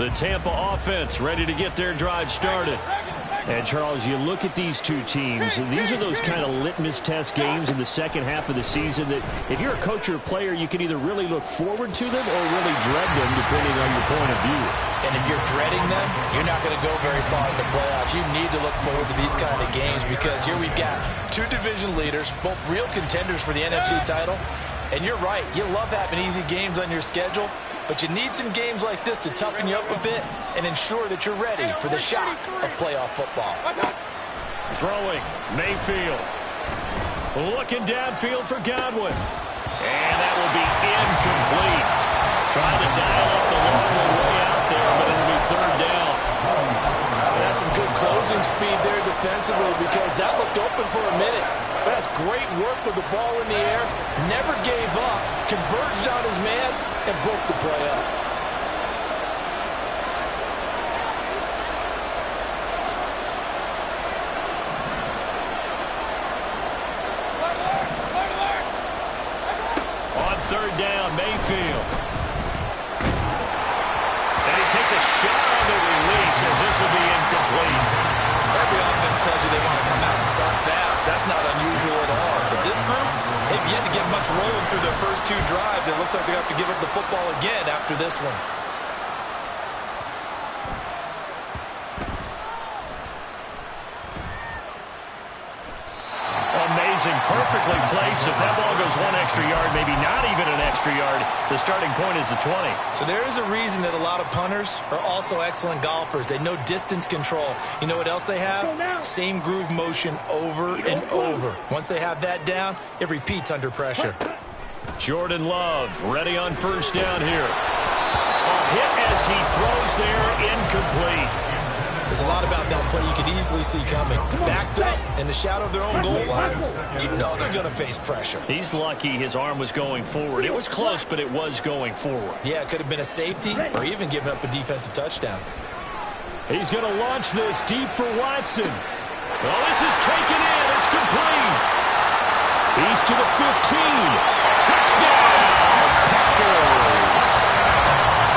The Tampa offense ready to get their drive started. And, Charles, you look at these two teams, and these are those kind of litmus test games in the second half of the season that if you're a coach or a player, you can either really look forward to them or really dread them, depending on your point of view. And if you're dreading them, you're not going to go very far in the playoffs. You need to look forward to these kind of games because here we've got two division leaders, both real contenders for the NFC title. And you're right, you love having easy games on your schedule, but you need some games like this to toughen you up a bit and ensure that you're ready for the shock of playoff football. Throwing, Mayfield. Looking downfield for Godwin. And that will be incomplete. Trying to dial up the long way out there, but it'll be third down. That's some good closing speed there defensively because that looked open for a minute. That's great work with the ball in the air. Never gave up. Converged on his man and broke the play up. On third down, Mayfield. And he takes a shot on the release as this will be incomplete. Every offense tells you they want to come out and start fast. That's not unusual at all. But this group, they've yet to get much rolling through their first two drives. It looks like they have to give up the football again after this one. Amazing, perfectly placed. If that ball goes one extra yard, maybe not even an extra yard, the starting point is the 20. So there is a reason that a lot of punters are also excellent golfers. They know distance control. You know what else they have? Same groove motion over and over. Once they have that down, it repeats under pressure. Jordan Love ready on first down here. A hit as he throws there, incomplete. There's a lot about that play you could easily see coming. Backed up in the shadow of their own goal line, you know they're going to face pressure. He's lucky his arm was going forward. It was close, but it was going forward. Yeah, it could have been a safety or even given up a defensive touchdown. He's going to launch this deep for Watson. Oh, this is taken in. It's complete. He's to the 15. Touchdown, Packers.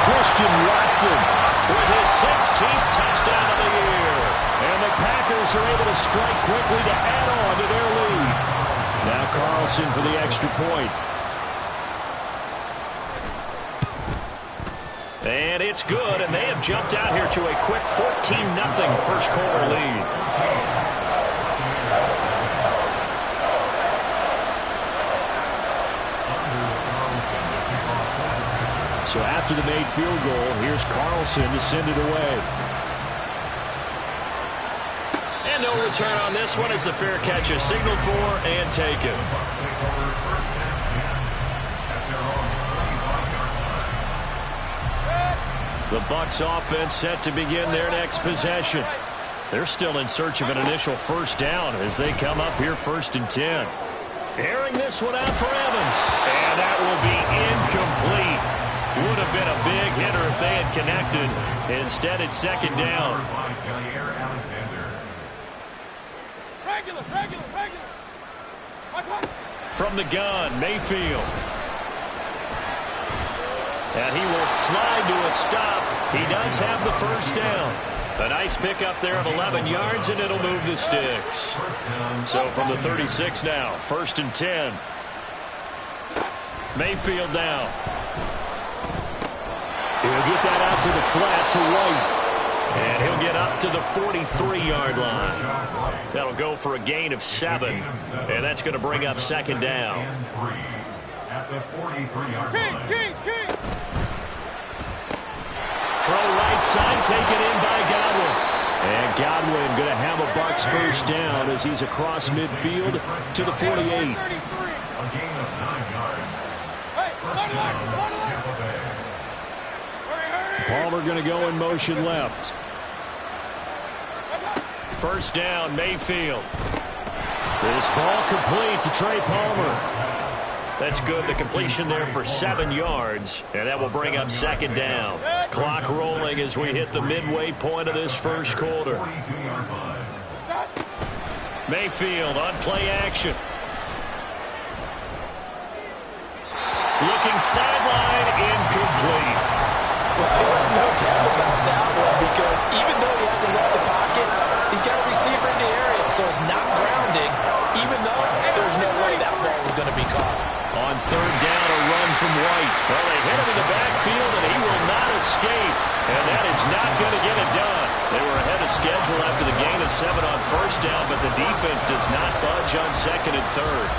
Christian Watson with his 16th touchdown of the year. And the Packers are able to strike quickly to add on to their lead. Now Carlson for the extra point. And it's good, and they have jumped out here to a quick 14-0 first quarter lead. So after the made field goal, here's Carlson to send it away. And no return on this one as the fair catch is signaled for and taken. The Bucs offense set to begin their next possession. They're still in search of an initial first down as they come up here 1st and 10. Airing this one out for Evans. And that will be incomplete. Would have been a big hitter if they had connected. Instead, it's second down. From the gun, Mayfield. And he will slide to a stop. He does have the first down. A nice pickup there of 11 yards, and it'll move the sticks. So from the 36 now, 1st and 10. Mayfield now. He'll get that out to the flat to White. And he'll get up to the 43-yard line. That'll go for a gain of 7. And that's going to bring up second down. At the 43-yard line. King. Throw right side, taken in by Godwin. And Godwin going to have a Bucs first down as he's across midfield to the 48. A gain of 9 yards. Palmer going to go in motion left. First down, Mayfield. This ball complete to Trey Palmer. That's good. The completion there for 7 yards. And that will bring up second down. Clock rolling as we hit the midway point of this first quarter. Mayfield on play action. Looking sideline, incomplete. No tell him about that one because even though he hasn't left the pocket, he's got a receiver in the area, so it's not grounding, even though there's no way that ball was going to be caught. On third down, a run from White. Well, they hit him in the backfield, and he will not escape. And that is not going to get it done. They were ahead of schedule after the gain of 7 on first down, but the defense does not budge on second and third.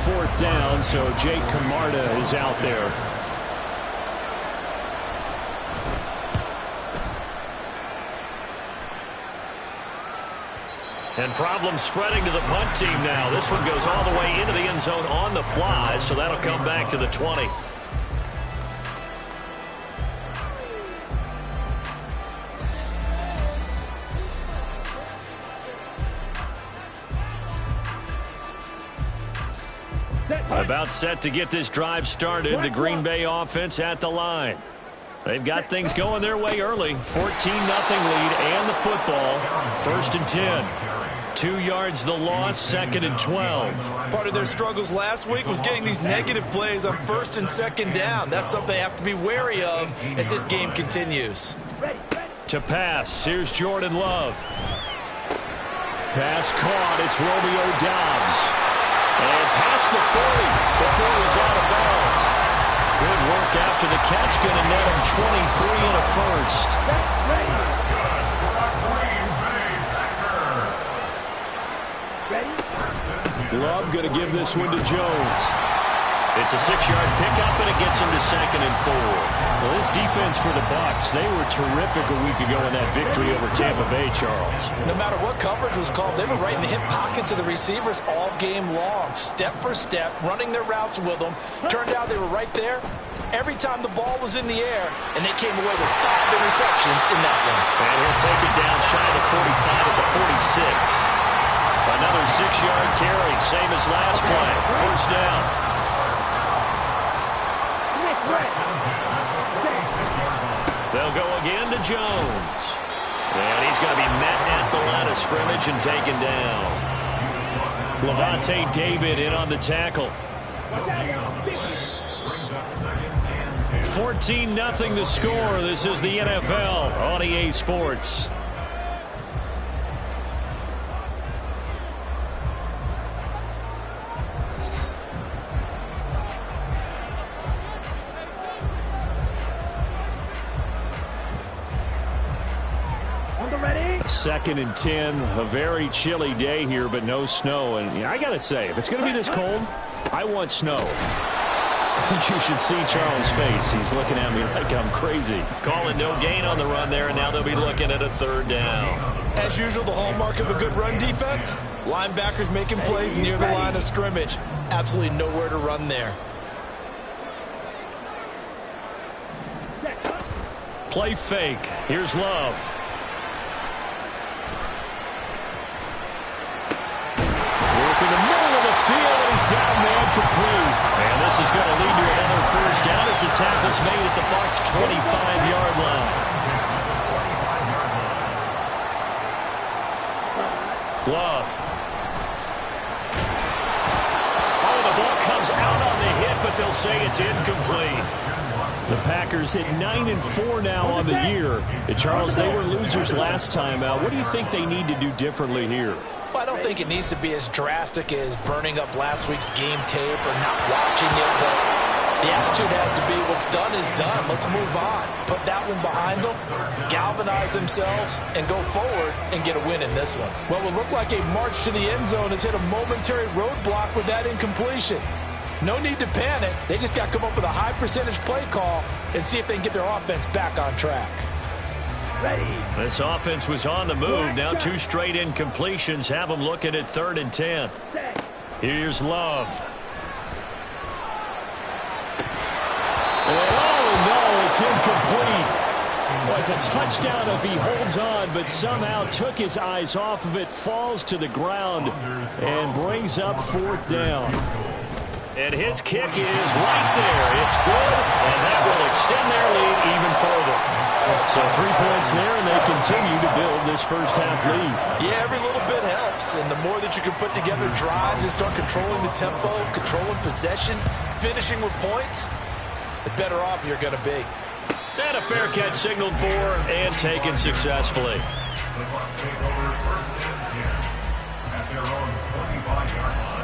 Fourth down, so Jake Camarda is out there. And problems spreading to the punt team now. This one goes all the way into the end zone on the fly, so that'll come back to the 20. About set to get this drive started. The Green Bay offense at the line. They've got things going their way early. 14-0 lead and the football. First and 10. 2 yards the loss, second and 12. Part of their struggles last week was getting these negative plays on first and second down. That's something they have to be wary of as this game continues. To pass, here's Jordan Love. Pass caught, it's Romeo Doubs. And past the 40 before he was out of bounds. Good work after the catch, going to net him 23 and a first. Love going to give this one to Jones. It's a 6-yard pickup, and it gets him to second and 4. Well, this defense for the Bucs, they were terrific a week ago in that victory over Tampa Bay, Charles. No matter what coverage was called, they were right in the hip pockets of the receivers all game long, step for step, running their routes with them. Turned out they were right there every time the ball was in the air, and they came away with 5 interceptions in that one. And he'll take it down shy of the 45 at the 46. Another 6-yard carry, same as last play. First down. They'll go again to Jones. And he's going to be met at the line of scrimmage and taken down. Levante David in on the tackle. 14-0 the score. This is the NFL on EA Sports. Second and 10, a very chilly day here, but no snow. And I got to say, if it's going to be this cold, I want snow. You should see Charles' face. He's looking at me like I'm crazy. Calling no gain on the run there, and now they'll be looking at a third down. As usual, the hallmark of a good run defense, linebackers making plays near the line of scrimmage. Absolutely nowhere to run there. Play fake. Here's Love. In the middle of the field, and he's got a man complete. And this is going to lead to another first down as the tackle's made at the Bucs' 25-yard line. Love. Oh, the ball comes out on the hit, but they'll say it's incomplete. The Packers at 9-4 now on the year. Charles, they were losers last time out. What do you think they need to do differently here? Well, I don't think it needs to be as drastic as burning up last week's game tape or not watching it, but the attitude has to be what's done is done. Let's move on. Put that one behind them, galvanize themselves, and go forward and get a win in this one. Well, it looked like a march to the end zone has hit a momentary roadblock with that incompletion. No need to panic. They just got to come up with a high percentage play call and see if they can get their offense back on track. This offense was on the move. Now 2 straight incompletions have them looking at 3rd and 10. Here's Love. Oh, no, it's incomplete. Well, it's a touchdown if he holds on, but somehow took his eyes off of it, falls to the ground, and brings up 4th down. And his kick is right there. It's good, and that will extend their lead even further. So 3 points there, and they continue to build this first-half lead. Yeah, every little bit helps, and the more that you can put together drives and start controlling the tempo, controlling possession, finishing with points, the better off you're going to be. And a fair catch signaled for and taken successfully. The Bucs take over first and 10 at their own 25-yard line.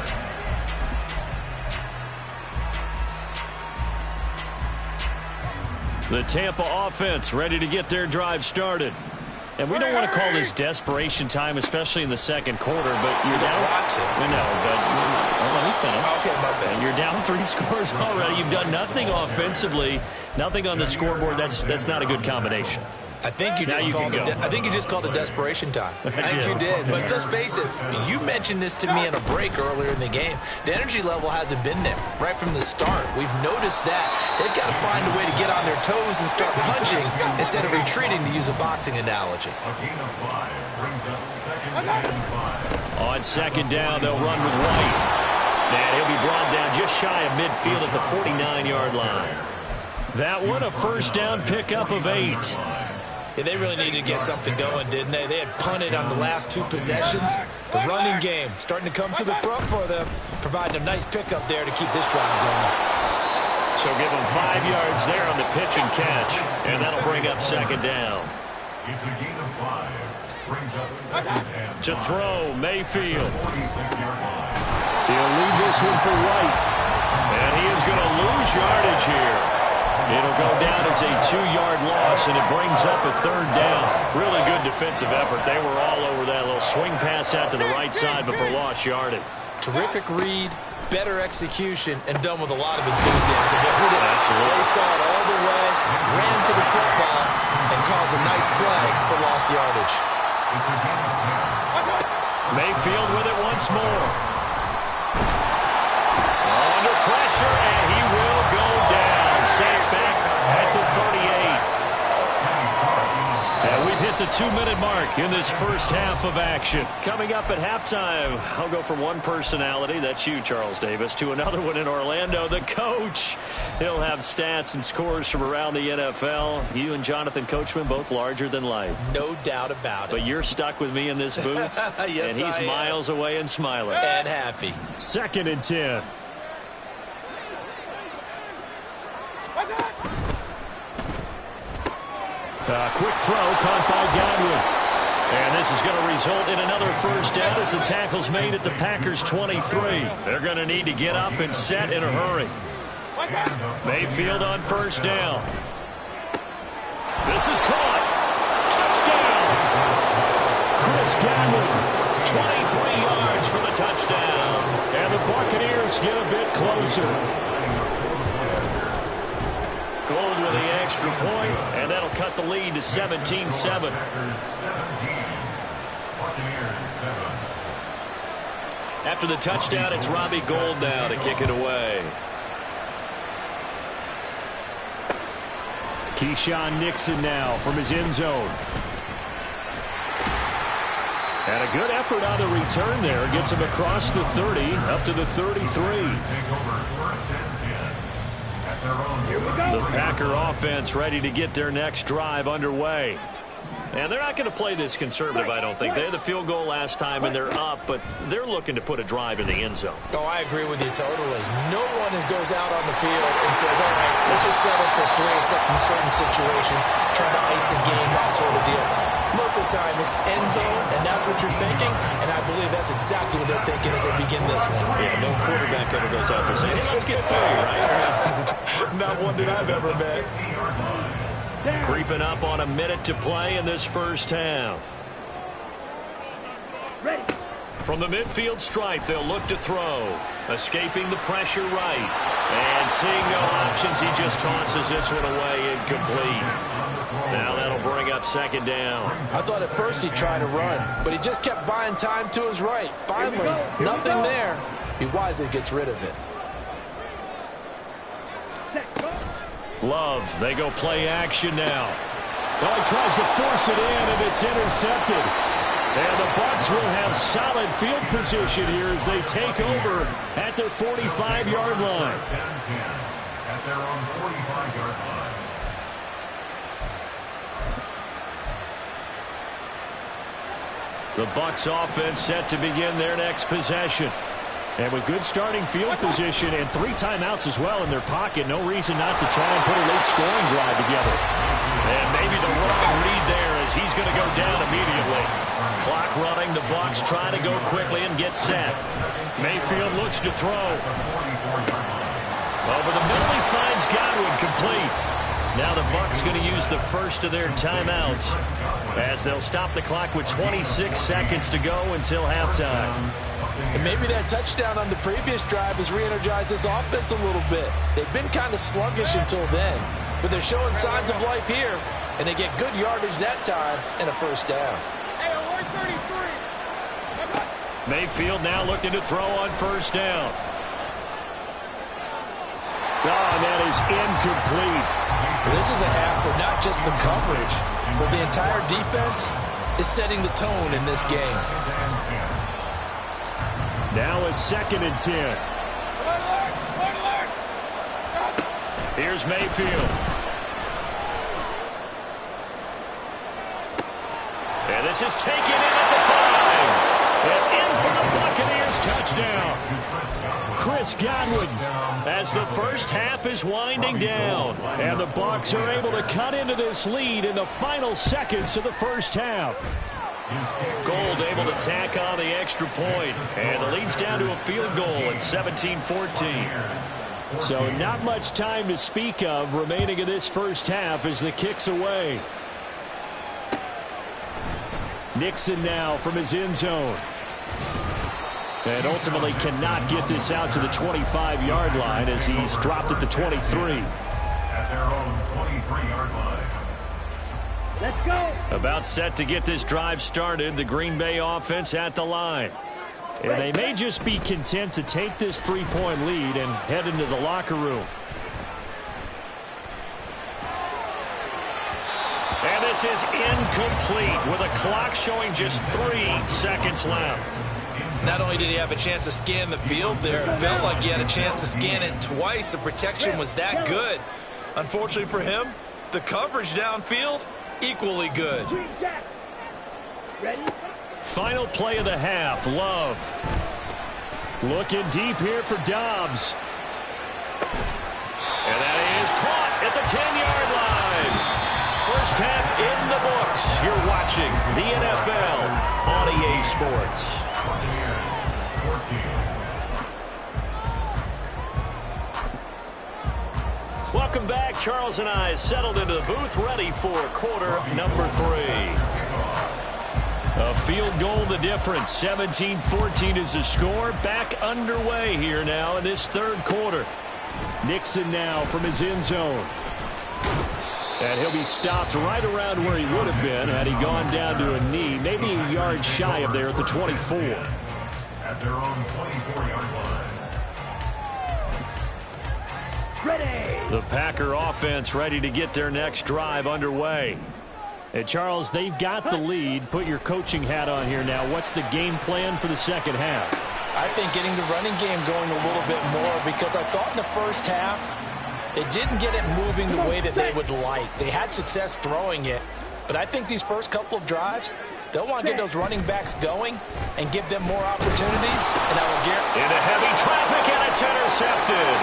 The Tampa offense ready to get their drive started. And we don't want to call this desperation time, especially in the second quarter, but you're down. Want to. I know, but let me finish. Okay, my bad. And you're down 3 scores already. You've done nothing offensively, nothing on the scoreboard. That's not a good combination. I think you just called it desperation time. I think you did. But let's face it, you mentioned this to me in a break earlier in the game. The energy level hasn't been there right from the start. We've noticed that. They've got to find a way to get on their toes and start punching instead of retreating, to use a boxing analogy. A gain of 5 brings up second and 5. On second down, they'll run with White. And he'll be brought down just shy of midfield at the 49-yard line. That one, a first down pickup of 8. Yeah, they really needed to get something going, didn't they? They had punted on the last 2 possessions. The running game starting to come to the front for them, providing a nice pickup there to keep this drive going. So give them 5 yards there on the pitch and catch, and that'll bring up second down. It's a gain of 5. Brings up second and 5. To throw, Mayfield. 46-yard line. He'll leave this one for White. And he is going to lose yardage here. It'll go down as a 2-yard loss, and it brings up a third down. Really good defensive effort. They were all over that little swing pass out to the right side before lost yardage. Terrific read, better execution, and done with a lot of enthusiasm. Absolutely. They saw it all the way, ran to the football, and caused a nice play for lost yardage. It's a gain of 10. Mayfield with it once more. Under pressure, and he will go down. Sacked back at the 38. And we've hit the 2-minute mark in this first half of action. Coming up at halftime, I'll go from one personality, that's you, Charles Davis, to another one in Orlando, the coach. He'll have stats and scores from around the NFL. You and Jonathan Coachman, both larger than life. No doubt about it. But you're stuck with me in this booth, yes, and he's miles away and smiling. And happy. Second and 10. Quick throw caught by Godwin. And this is going to result in another first down as the tackle's made at the Packers' 23. They're going to need to get up and set in a hurry. Mayfield on first down. This is caught. Touchdown. Chris Godwin, 23 yards for the touchdown. And the Buccaneers get a bit closer. Gold with the extra point, and that'll cut the lead to 17-7. After the touchdown, it's Robbie Gould now to kick it away. Keyshawn Nixon now from his end zone. And a good effort on the return there. Gets him across the 30, up to the 33. The Packer offense ready to get their next drive underway. And they're not going to play this conservative, I don't think. They had the field goal last time, and they're up, but they're looking to put a drive in the end zone. Oh, I agree with you totally. No one goes out on the field and says, all right, let's just settle for 3, except in certain situations, trying to ice a game, that sort of deal. Most of the time, it's end zone, and that's what you're thinking, and I believe that's exactly what they're thinking as they begin this one. Yeah, no quarterback ever goes out there saying, hey, let's get 3, right? Not one that I've ever met. Creeping up on a minute to play in this first half. Ready. From the midfield stripe, they'll look to throw. Escaping the pressure right. And seeing no options, he just tosses this one away incomplete. Now that'll bring up second down. I thought at first he'd try to run, but he just kept buying time to his right. Finally, nothing there. He wisely gets rid of it. Love, they go play action now. Well, he tries to force it in, and it's intercepted. And the Bucs will have solid field position here as they take over at their 45-yard line. At their own 45-yard line. The Bucs offense set to begin their next possession. And with good starting field position and 3 timeouts as well in their pocket, no reason not to try and put a late scoring drive together. And maybe the wrong read there as he's going to go down immediately. Clock running, the Bucs trying to go quickly and get set. Mayfield looks to throw. Over the middle, he finds Godwin complete. Now the Bucs going to use the first of their timeouts as they'll stop the clock with 26 seconds to go until halftime. And maybe that touchdown on the previous drive has re-energized this offense a little bit. They've been kind of sluggish until then, but they're showing signs of life here, and they get good yardage that time and a first down. Mayfield now looking to throw on first down. Oh, that is incomplete. This is a half where not just the coverage, but the entire defense is setting the tone in this game. Now a 2nd and 10. Here's Mayfield. And this is taken in at the 5. And in for the Buccaneers touchdown. Chris Godwin as the first half is winding down. And the Bucs are able to cut into this lead in the final seconds of the first half. Gold able to tack on the extra point. And the lead's down to a field goal at 17-14. So not much time to speak of remaining in this first half as the kick's away. Nixon now from his end zone. And ultimately cannot get this out to the 25-yard line as he's dropped at the 23. At their own 23-yard line. Let's go. About set to get this drive started. The Green Bay offense at the line. And they may just be content to take this 3-point lead and head into the locker room. And this is incomplete with a clock showing just 3 seconds left. Not only did he have a chance to scan the field there, it felt like he had a chance to scan it twice. The protection was that good. Unfortunately for him, the coverage downfield, equally good. Final play of the half, Love. Looking deep here for Dobbs. And that is caught at the 10-yard line. First half in the books. You're watching the NFL on EA Sports. Welcome back. Charles and I settled into the booth, ready for quarter number 3. A field goal the difference. 17-14 is the score. Back underway here now in this third quarter. Nixon now from his end zone. And he'll be stopped right around where he would have been had he gone down to a knee, maybe a yard shy of there at the 24. At their own 24-yard line. Ready. The Packer offense ready to get their next drive underway. And Charles, they've got the lead. Put your coaching hat on here now. What's the game plan for the second half? I think getting the running game going a little bit more, because I thought in the first half it didn't get it moving the way that they would like. They had success throwing it, but I think these first couple of drives, they'll want to get those running backs going and give them more opportunities. And I will guarantee into heavy traffic, and it's intercepted.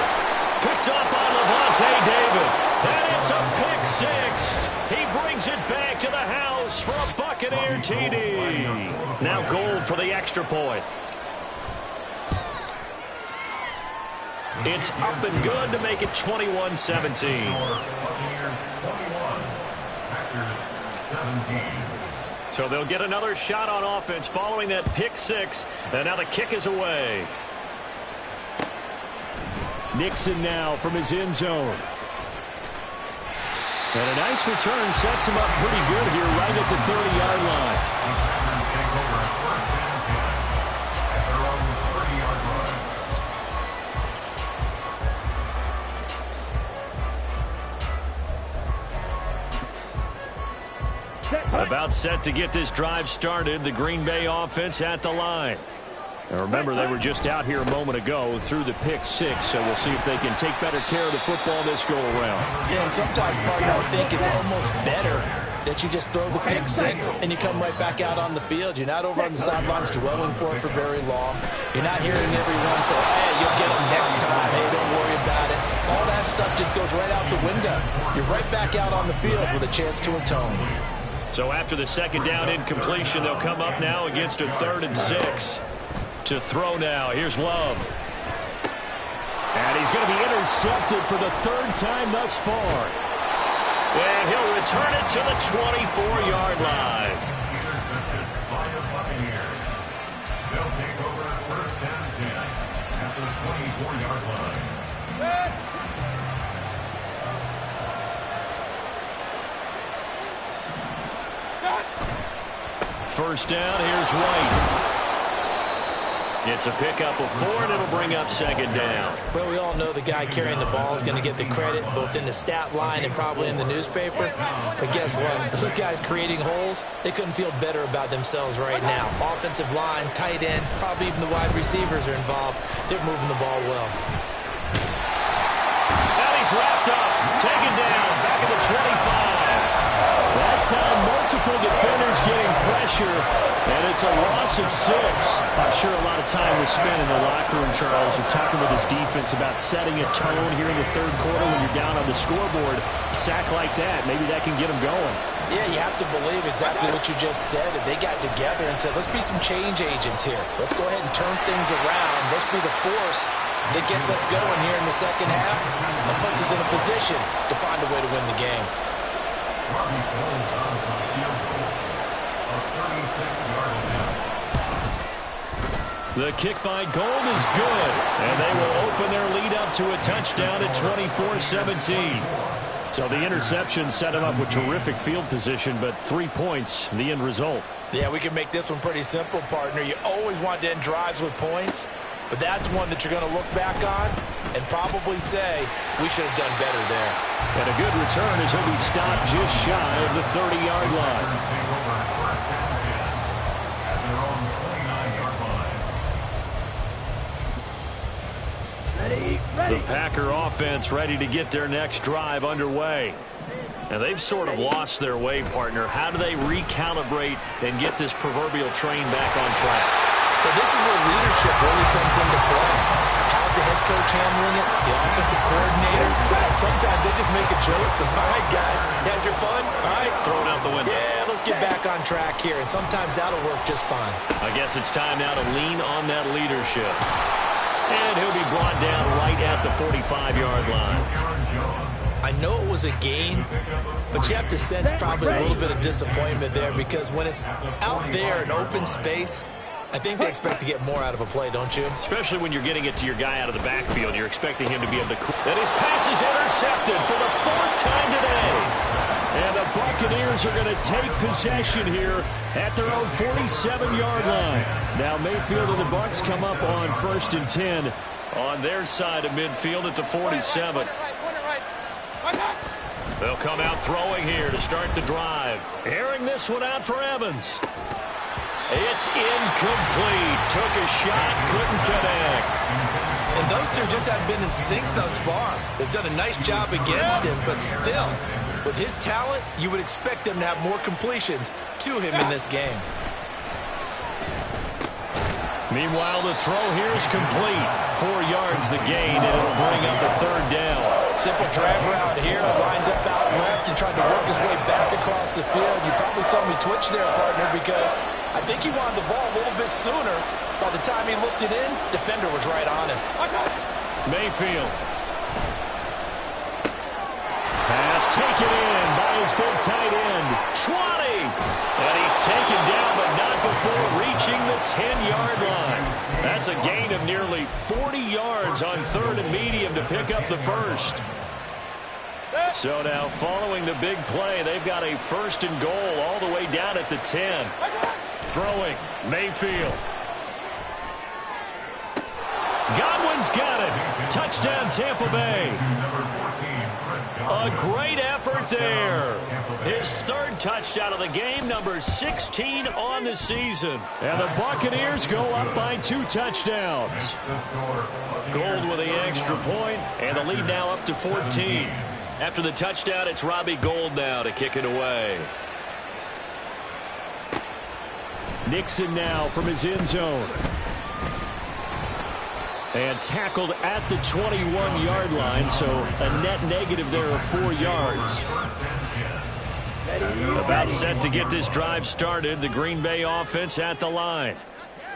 Picked up on Levante David. And it's a pick 6. He brings it back to the house for a Buccaneer TD. Now Gold for the extra point. It's up and good to make it 21-17. Buccaneers 21, Packers 17. So they'll get another shot on offense following that pick 6. And now the kick is away. Nixon now from his end zone. And a nice return sets him up pretty good here right at the 30-yard line. Take over first and 10 at their own 30-yard line. About set to get this drive started. The Green Bay offense at the line. Now remember, they were just out here a moment ago through the pick 6, so we'll see if they can take better care of the football this go-around. Yeah, and sometimes, partner, I think it's almost better that you just throw the pick six and you come right back out on the field. You're not over on the sidelines dwelling for it for very long. You're not hearing everyone say, hey, you'll get them next time. Hey, don't worry about it. All that stuff just goes right out the window. You're right back out on the field with a chance to atone. So after the second down incompletion, they'll come up now against a 3rd and 6. To throw now. Here's Love. And he's going to be intercepted for the 3rd time thus far. And he'll return it to the 24-yard line. Intercepted by the Buccaneers. They'll take over 1st and 10 at the 24-yard line. First down, here's White. It's a pickup of 4, and it'll bring up 2nd down. Well, we all know the guy carrying the ball is going to get the credit both in the stat line and probably in the newspaper. But guess what? Those guys creating holes, they couldn't feel better about themselves right now. Offensive line, tight end, probably even the wide receivers are involved. They're moving the ball well. Now he's wrapped up, taken down, back at the 25. That's how multiple defenders getting pressure, and it's a loss of 6. I'm sure a lot of time was spent in the locker room, Charles, with talking with his defense about setting a tone here in the 3rd quarter when you're down on the scoreboard. A sack like that, maybe that can get them going. Yeah, you have to believe exactly what you just said. They got together and said, let's be some change agents here. Let's go ahead and turn things around. Let's be the force that gets us going here in the second half and puts us in a position to find a way to win the game. Robbie Gould on the field goal. A 36-yard attempt. The kick by Gould is good, and they will open their lead up to a touchdown at 24-17. So the interception set him up with terrific field position, but 3 points, the end result. Yeah, we can make this one pretty simple, partner. You always want to end drives with points, but that's one that you're going to look back on and probably say, we should have done better there. And a good return as he'll be stopped just shy of the 30-yard line. Take over 1st and 10 at their own 29-yard line. The Packer offense ready to get their next drive underway. And they've sort of lost their way, partner. How do they recalibrate and get this proverbial train back on track? But this is where leadership really comes into play. How's the head coach handling it? The offensive coordinator? Sometimes they just make a joke. All right, guys, had your fun? All right. Throw it out the window. Yeah, let's get back on track here. And sometimes that'll work just fine. I guess it's time now to lean on that leadership. And he'll be brought down right at the 45-yard line. I know it was a gain, but you have to sense probably a little bit of disappointment there because when it's out there in open space, I think they expect to get more out of a play, don't you? Especially when you're getting it to your guy out of the backfield. You're expecting him to be able to... And his pass is intercepted for the 4th time today. And the Buccaneers are going to take possession here at their own 47-yard line. Now Mayfield and the Bucs come up on 1st and 10 on their side of midfield at the 47. They'll come out throwing here to start the drive. Airing this one out for Evans. It's incomplete. Took a shot, couldn't connect. And those two just haven't been in sync thus far. They've done a nice job against him, but still, with his talent, you would expect them to have more completions to him in this game. Meanwhile, the throw here is complete. 4 yards the gain, and it'll bring up a 3rd down. Simple drag route here, lined up out left and tried to work his way back across the field. You probably saw me twitch there, partner, because I think he wanted the ball a little bit sooner. By the time he looked it in, defender was right on him. Mayfield. Pass taken in by his big tight end. 20! And he's taken down, but not before reaching the 10-yard line. That's a gain of nearly 40 yards on 3rd and medium to pick up the first. So now, following the big play, they've got a 1st and goal all the way down at the 10. Throwing, Mayfield. Godwin's got it. Touchdown, Tampa Bay. A great effort there. His 3rd touchdown of the game, number 16 on the season. And the Buccaneers go up by 2 touchdowns. Gould with the extra point, and the lead now up to 14. After the touchdown, it's Robbie Gould now to kick it away. Nixon now from his end zone. And tackled at the 21-yard line, so a net negative there of 4 yards. About set to get this drive started, the Green Bay offense at the line.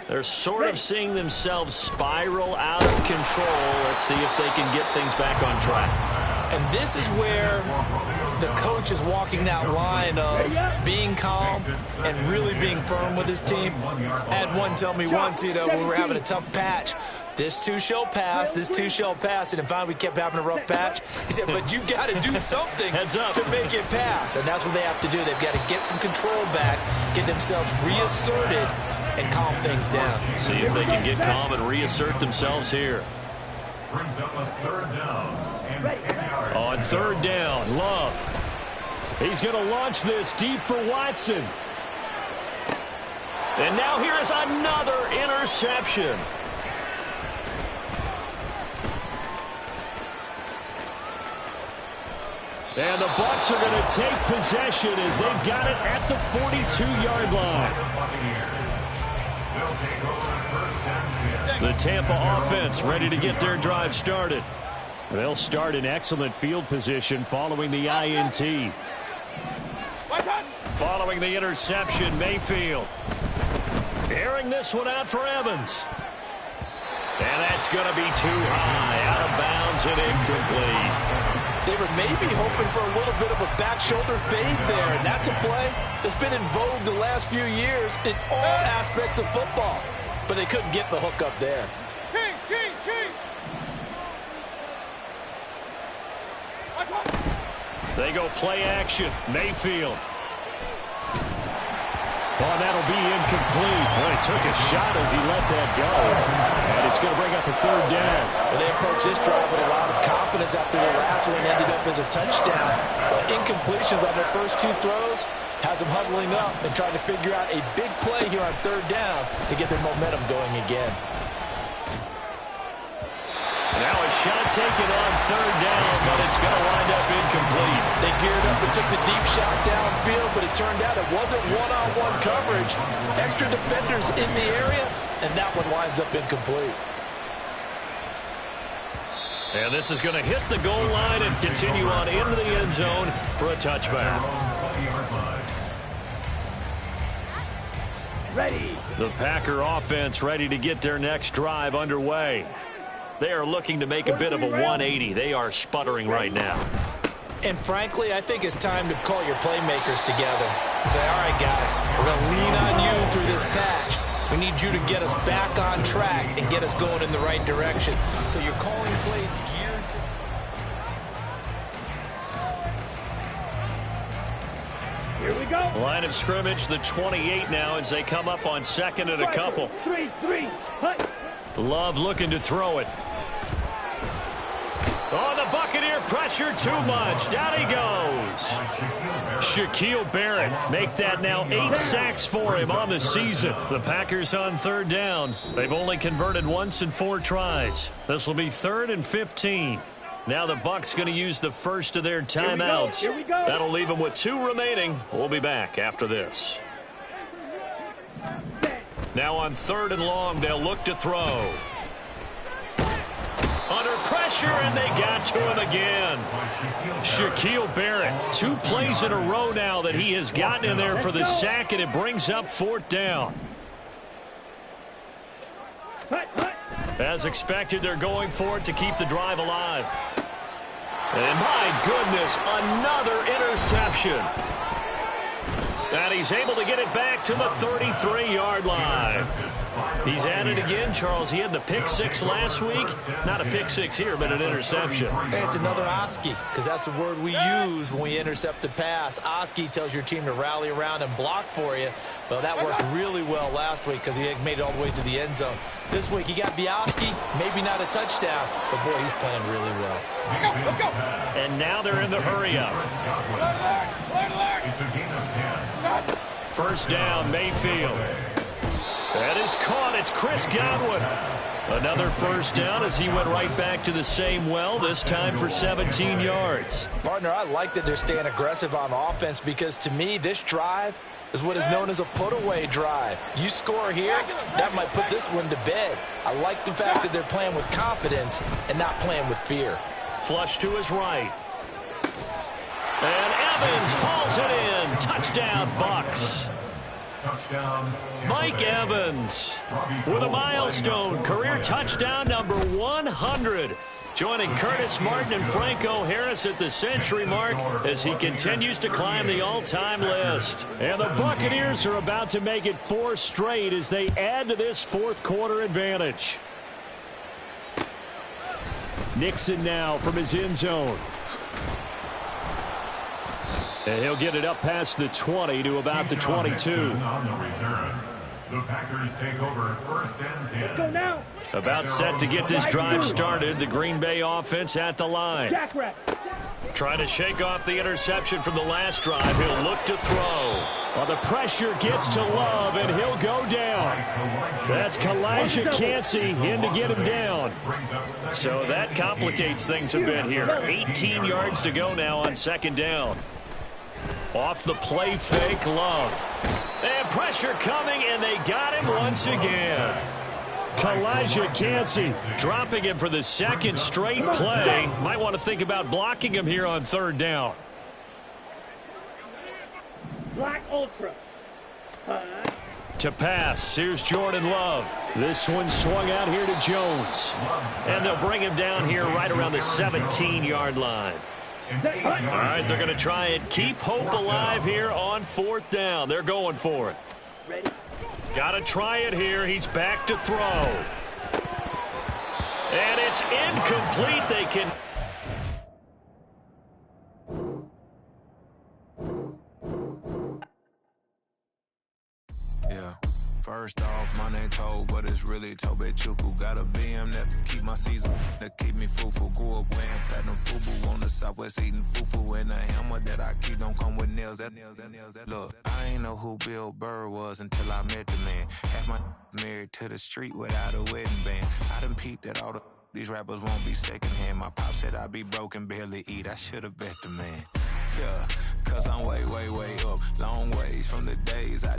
They're sort of seeing themselves spiral out of control. Let's see if they can get things back on track. And this is where the coach is walking that line of being calm and really being firm with his team. I had one tell me once, when we were having a tough patch, this too shall pass, this too shall pass. And finally we kept having a rough patch. He said, but you got to do something to make it pass. And that's what they have to do. They've got to get some control back, get themselves reasserted, and calm things down. See if they can get calm and reassert themselves here. Brings up a 3rd down and 10 yards. On 3rd down, Love. He's going to launch this deep for Watson. And now here is another interception. And the Bucs are going to take possession as they've got it at the 42-yard line. The Tampa offense ready to get their drive started. They'll start in excellent field position following the INT. Following the interception, Mayfield. Airing this one out for Evans. And that's going to be too high, out of bounds and incomplete. They were maybe hoping for a little bit of a back shoulder fade there, and that's a play that's been in vogue the last few years in all aspects of football. But they couldn't get the hook up there. They go play action. Mayfield. Oh, that'll be incomplete. Well, he took a shot as he let that go. And it's going to bring up a 3rd down. Well, they approached this drive with a lot of confidence after the last one ended up as a touchdown. But incompletions on their first 2 throws has them huddling up and trying to figure out a big play here on 3rd down to get their momentum going again. Now a shot taken on 3rd down, but it's going to wind up incomplete. They geared up and took the deep shot downfield, but it turned out it wasn't one-on-one coverage. Extra defenders in the area, and that one winds up incomplete. And this is going to hit the goal line and continue on into the end zone for a touchback. Ready. The Packer offense ready to get their next drive underway. They are looking to make a bit of a 180. They are sputtering right now. And frankly, I think it's time to call your playmakers together and say, all right, guys, we're going to lean on you through this patch. We need you to get us back on track and get us going in the right direction. So you're calling plays geared to... Here we go. Line of scrimmage, the 28 now as they come up on 2nd and a couple. 3-3. Hut. Love looking to throw it. Oh, the Buccaneer pressure too much. Down he goes. Shaquille Barrett make that now 8 sacks for him on the season. The Packers on 3rd down. They've only converted once in 4 tries. This will be 3rd and 15. Now the Bucs going to use the first of their timeouts. Here we go. That'll leave them with 2 remaining. We'll be back after this. Now on 3rd and long, they'll look to throw. Under pressure, and they got to him again. Shaquille Barrett, 2 plays in a row now that he has gotten in there for the sack, and it brings up 4th down. As expected, they're going for it to keep the drive alive. And my goodness, another interception. And he's able to get it back to the 33-yard line. He's at it again, Charles. He had the pick 6 last week. Not a pick 6 here, but an interception. Hey, it's another Oski, because that's the word we use when we intercept the pass. Oski tells your team to rally around and block for you. Well, that worked really well last week because he made it all the way to the end zone. This week, he got the Oski, maybe not a touchdown, but boy, he's playing really well. Let's go. And now they're in the hurry-up. First down, Mayfield. That is caught. It's Chris Godwin. Another first down as he went right back to the same well, this time for 17 yards. Partner, I like that they're staying aggressive on offense because to me, this drive is what is known as a put-away drive. You score here, that might put this one to bed. I like the fact that they're playing with confidence and not playing with fear. Flush to his right. And Evans hauls it in. Touchdown, Bucks. Mike Evans with a milestone career touchdown number 100. Joining Curtis Martin and Franco Harris at the century mark as he continues to climb the all-time list. And the Buccaneers are about to make it 4 straight as they add to this fourth quarter advantage. Nixon now from his end zone. And he'll get it up past the 20 to about the 22. On the return, the Packers take over 1st and 10. Let's go now. About set to get this drive started. The Green Bay offense at the line. Jackrabbit. Trying to shake off the interception from the last drive. He'll look to throw. Well, the pressure gets to Love, and he'll go down. That's Kalijah Cansey in to get him down. So that complicates things a bit here. 18 yards to go now on 2nd down. Off the play fake, Love. And pressure coming, and they got him once again. Kalijah Cansey dropping him for the 2nd straight play. Might want to think about blocking him here on 3rd down. Black Ultra. To pass, here's Jordan Love. This one swung out here to Jones. And they'll bring him down here right around the 17-yard line. All right, they're going to try and keep hope alive here on 4th down. They're going for it. Ready? Got to try it here. He's back to throw. And it's incomplete. They can... Yeah. First off, my name Toad, but it's really Tobe Chuku. Got a BM that keep my season, that keep me fruitful. Grew up wearing platinum fubu on the southwest eating fufu. And a hammer that I keep don't come with nails. Look, I ain't know who Bill Burr was until I met the man. Half my married to the street without a wedding band. I done peeped at all these rappers won't be secondhand. My pop said I'd be broke and barely eat. I should've bet the man. Yeah, cause I'm way, way, way up. Long ways from the days I